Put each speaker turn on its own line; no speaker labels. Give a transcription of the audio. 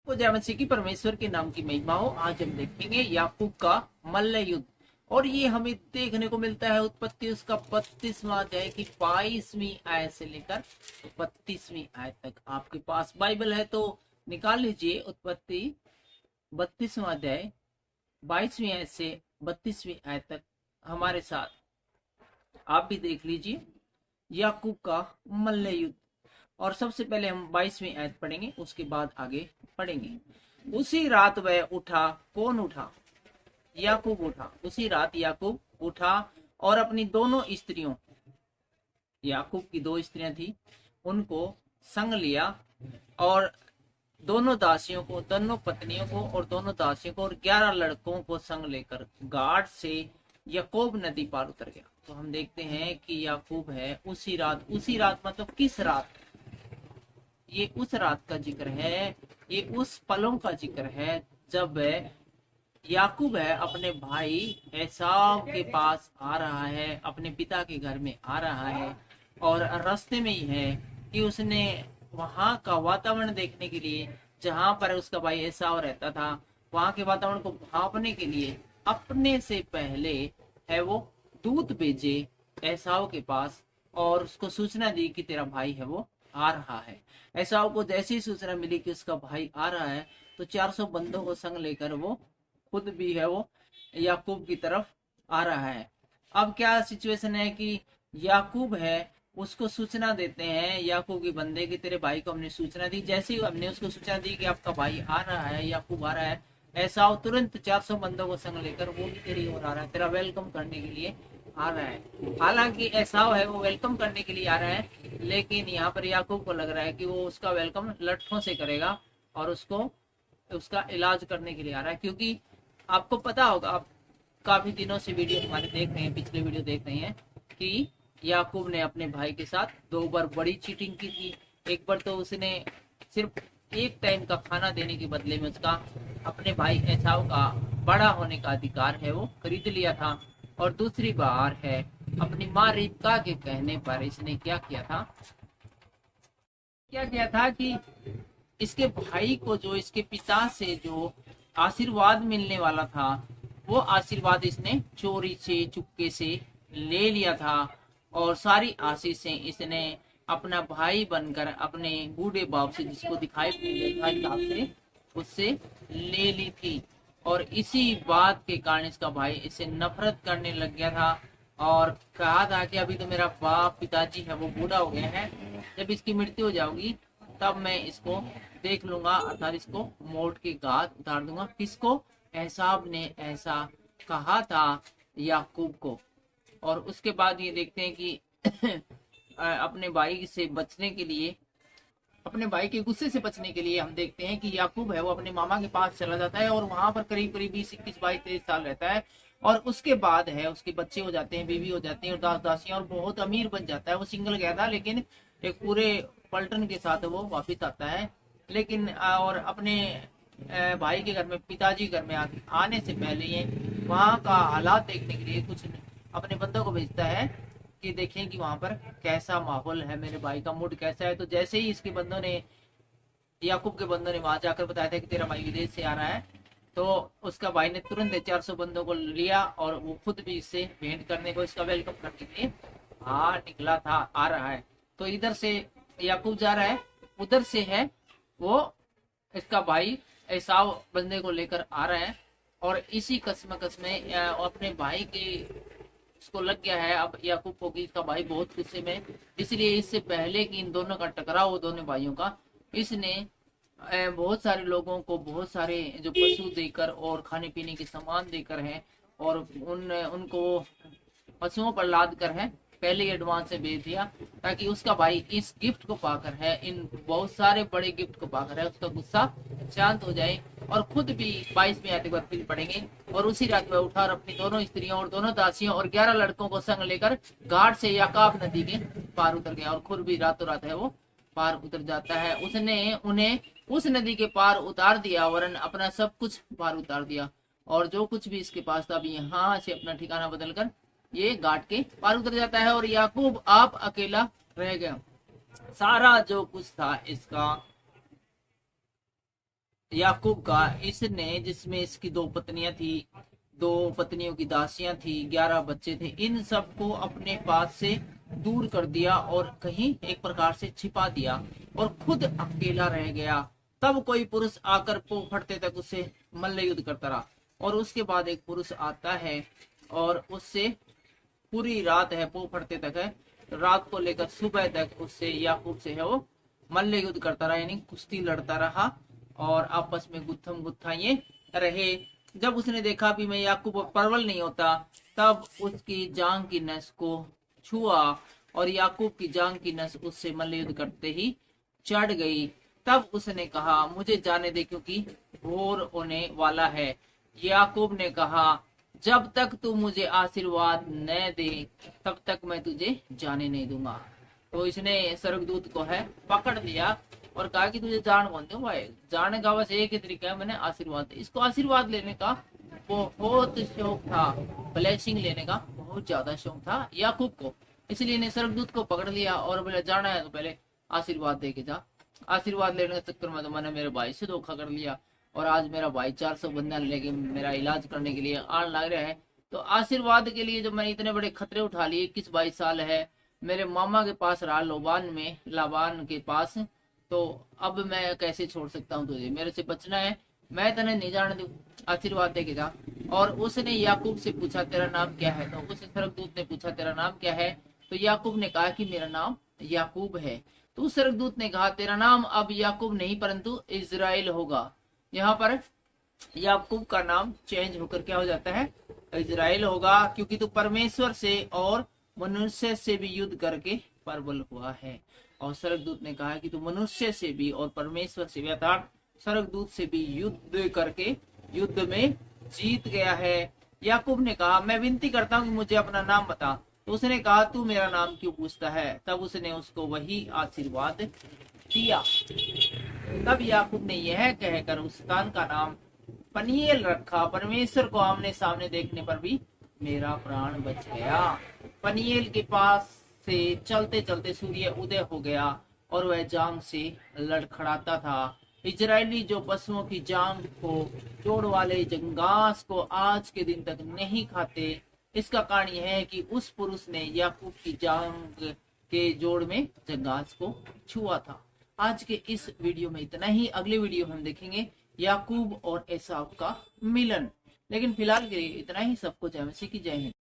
को जय मसीह की परमेश्वर के नाम की महिमा हो। आज हम देखेंगे याकूब का मल्ल युद्ध, और ये हमें देखने को मिलता है उत्पत्ति उसका 32वां अध्याय की 22वीं आयत से लेकर 32वीं आयत तक। आपके पास बाइबल है तो निकाल लीजिए। उत्पत्ति 32वां अध्याय 22वीं आयत से 32वीं आयत तक हमारे साथ आप भी देख लीजिए याकूब का मल्ल युद्ध। और सबसे पहले हम 22वीं आयत पढ़ेंगे, उसके बाद आगे पढ़ेंगे। उसी रात वह उठा। कौन उठा? याकूब उठा। उसी रात याकूब उठा और अपनी दोनों स्त्रियों, याकूब की 2 स्त्रियां थी, उनको संग लिया और दोनों दासियों को, दोनों पत्नियों को और दोनों दासियों को और 11 लड़कों को संग लेकर गाड़ से याकूब नदी पार उतर गया। तो हम देखते हैं कि याकूब है उसी रात मतलब किस रात? ये उस रात का जिक्र है, ये उस पलों का जिक्र है जब याकूब है अपने भाई एसाव के पास आ रहा है, अपने पिता के घर में आ रहा है। और रास्ते में ही है कि उसने वहां का वातावरण देखने के लिए, जहां पर उसका भाई एसाव रहता था, वहां के वातावरण को भांपने के लिए अपने से पहले है वो दूत भेजे एसाव के पास और उसको सूचना दी कि तेरा भाई है वो आ रहा है। एसाव को जैसी ही सूचना मिली कि उसका भाई आ रहा है तो 400 बंदों को संग लेकर वो खुद भी है वो याकूब की तरफ आ रहा है। अब क्या सिचुएशन है कि याकूब है उसको सूचना देते हैं, याकूब के बंदे की तेरे भाई को हमने सूचना दी। जैसे ही हमने उसको सूचना दी कि आपका भाई आ रहा है, याकूब आ रहा है, एसाव तुरंत 400 बंदों को संग लेकर वो भी तेरी ओर आ रहा है, तेरा वेलकम करने के लिए आ रहा है। हालांकि एसाव है वो वेलकम करने के लिए आ रहा है, लेकिन यहाँ पर याकूब को लग रहा है कि वो उसका वेलकम लट्ठों से करेगा और उसको उसका इलाज करने के लिए आ रहा है। क्योंकि आपको पता होगा, आप काफी दिनों से वीडियो हमारे देख रहे हैं, पिछले वीडियो देख रहे हैं कि याकूब ने अपने भाई के साथ 2 बार बड़ी चीटिंग की थी। एक बार तो उसने सिर्फ एक टाइम का खाना देने के बदले में उसका अपने भाई एसाव का बड़ा होने का अधिकार है वो खरीद लिया था। और दूसरी बार है अपनी माँ रिबका के कहने पर इसने क्या किया था कि इसके भाई को, जो इसके पिता से जो आशीर्वाद मिलने वाला था, वो आशीर्वाद इसने चोरी से, चुपके से ले लिया था। और सारी आशीषें इसने अपना भाई बनकर अपने बूढ़े बाप से, जिसको दिखाई से, उससे ले ली थी। और इसी बात के कारण इसका भाई इसे नफरत करने लग गया था और कहा था कि अभी तो मेरा बाप, पिताजी है वो बूढ़ा हो गया है, जब इसकी मृत्यु हो जाएगी तब मैं इसको देख लूंगा, अर्थात इसको मोट के घात उतार दूंगा। किसको? एसाव ने ऐसा कहा था याकूब को। और उसके बाद ये देखते हैं कि अपने भाई से बचने के लिए, अपने भाई के गुस्से से बचने के लिए हम देखते हैं कि याकूब है वो अपने मामा के पास चला जाता है और वहां पर करीब करीब 20, 21, 22, 23 साल रहता है। और उसके बाद है उसके बच्चे हो जाते हैं, बीवी हो जाती है और दास दासियां, और बहुत अमीर बन जाता है। वो सिंगल गया था लेकिन एक पूरे पलटन के साथ वो वापिस आता है। लेकिन और अपने भाई के घर में, पिताजी घर में आने से पहले ये वहाँ का हालात देखने के लिए कुछ अपने बंदों को भेजता है कि देखें कि वहां पर कैसा माहौल है, मेरे भाई का मूड कैसा है। तो जैसे ही इसके बंदों ने, याकूब के बंदों ने वहां जाकर बताया था कि तेरा भाई विदेश से आ रहा है, तो उसका भाई ने तुरंत 400 बंदों को लिया और वो खुद भी इससे भेंट करने को, इसका वेलकम करने के लिए निकला था, आ रहा है। तो इधर से याकूब जा रहा है, उधर से है वो इसका भाई एसाव बंदे को लेकर आ रहा है। और इसी कसमकस में अपने भाई के इसको लग गया है अब याकूब को कि इसका भाई बहुत गुस्से में, इसलिए इससे पहले कि इन दोनों का टकराव हो, दोनों भाइयों का, इसने बहुत सारे लोगों को बहुत सारे जो पशु देकर और खाने पीने के सामान देकर है और उनको पशुओं पर लाद कर है पहले ही एडवांस से भेज दिया, ताकि उसका भाई इस गिफ्ट को पाकर है, इन बहुत सारे बड़े गिफ्ट को पाकर है, उसका गुस्सा शांत हो जाए। और खुद भी 22वीं आयत पर फिर पढ़ेंगे। और उसी रात में उठा और अपनी दोनों स्त्रियों और दोनों दासियों और 11 लड़कों को संग लेकर घाट से याकाब नदी के पार उतर गया। और खुद भी रातों रात है वो पार उतर जाता है। उसने उन्हें उस नदी के पार उतार दिया, वरन अपना सब कुछ पार उतार दिया। और जो कुछ भी इसके पास था अभी यहाँ से अपना ठिकाना बदलकर ये घाट के पार उतर जाता है। और याकूब आप अकेला रह गया। सारा जो कुछ था इसका याकूब का, इसने, जिसमें इसकी 2 पत्नियां थी, 2 पत्नियों की दासियां थी, 11 बच्चे थे, इन सबको अपने पास से दूर कर दिया और कहीं एक प्रकार से छिपा दिया और खुद अकेला रह गया। तब कोई पुरुष आकर पो फटते तक उससे मल्ल युद्ध करता रहा। और उसके बाद एक पुरुष आता है और उससे पूरी रात है, पो फटते तक है, रात को लेकर सुबह तक उससे, याकूब से है वो मल्ल युद्ध करता रहा, यानी कुश्ती लड़ता रहा और आपस में गुत्थम गुत्थाइए रहे। जब उसने देखा भी मैं याकूब परवल नहीं होता, तब उसकी जांग की नस को छुआ और याकूब की जांग की नस उससे मल्ल युद्ध करते ही चढ़ गई। तब उसने कहा मुझे जाने दे, क्योंकि भोर होने वाला है। याकूब ने कहा जब तक तू मुझे आशीर्वाद न दे तब तक मैं तुझे जाने नहीं दूंगा। तो इसने स्वर्गदूत को है पकड़ लिया और कहा कि तुझे जान कौन दे भाई, जाने का बस एक ही तरीका है, मैंने आशीर्वाद दे। इसको आशीर्वाद लेने का बहुत शौक था, ब्लेसिंग लेने का बहुत ज्यादा शौक था याकूब को, इसलिए ने स्वर्गदूत को पकड़ लिया और बोले जाना है तो पहले आशीर्वाद दे के जा। आशीर्वाद लेने के चक्कर में तो मैंने मेरे भाई से धोखा कर लिया और आज मेरा भाई 400 बंदा लेके मेरा इलाज करने के लिए आने लग रहा है। तो आशीर्वाद के लिए जब मैंने इतने बड़े खतरे उठा लिए, 21-22 साल है मेरे मामा के पास रहा, लाबान के पास, तो अब मैं कैसे छोड़ सकता हूँ तुझे, मेरे से बचना है, मैं तने नहीं जाने दूं, आशीर्वाद दे के जा। और उसने याकूब से पूछा तेरा नाम क्या है, तो उस स्वर्गदूत ने पूछा तेरा नाम क्या है, तो याकूब ने कहा कि मेरा नाम याकूब है। तो उस स्वर्गदूत ने कहा तेरा नाम अब याकूब नहीं परंतु इज़राइल होगा। यहाँ पर याकूब का नाम चेंज होकर क्या हो जाता है, इज़राइल होगा, क्योंकि तू परमेश्वर से और मनुष्य से भी युद्ध करके प्रबल हुआ है। और स्वर्गदूत ने कहा कि तू मनुष्य से भी और परमेश्वर से भी अर्थात स्वर्गदूत से भी युद्ध करके युद्ध में जीत गया है। याकूब ने कहा मैं विनती करता हूँ कि मुझे अपना नाम बता। तो उसने कहा तू मेरा नाम क्यों पूछता है। तब उसने उसको वही आशीर्वाद दिया। तब याकूब ने यह कहकर उस स्थान का नाम पनीएल रखा, परमेश्वर को आमने सामने देखने पर भी मेरा प्राण बच गया। पनीएल के पास से चलते चलते सूर्य उदय हो गया और वह जांग से लड़खड़ाता था। इजरायली जो पशुओं की जांग को जोड़ वाले जंगास को आज के दिन तक नहीं खाते, इसका कारण यह है कि उस पुरुष ने याकूब की जांग के जोड़ में जंगास को छुआ था। आज के इस वीडियो में इतना ही। अगले वीडियो हम देखेंगे याकूब और एसाव का मिलन। लेकिन फिलहाल के लिए इतना ही। सबको जय मसीह की जय हिंद।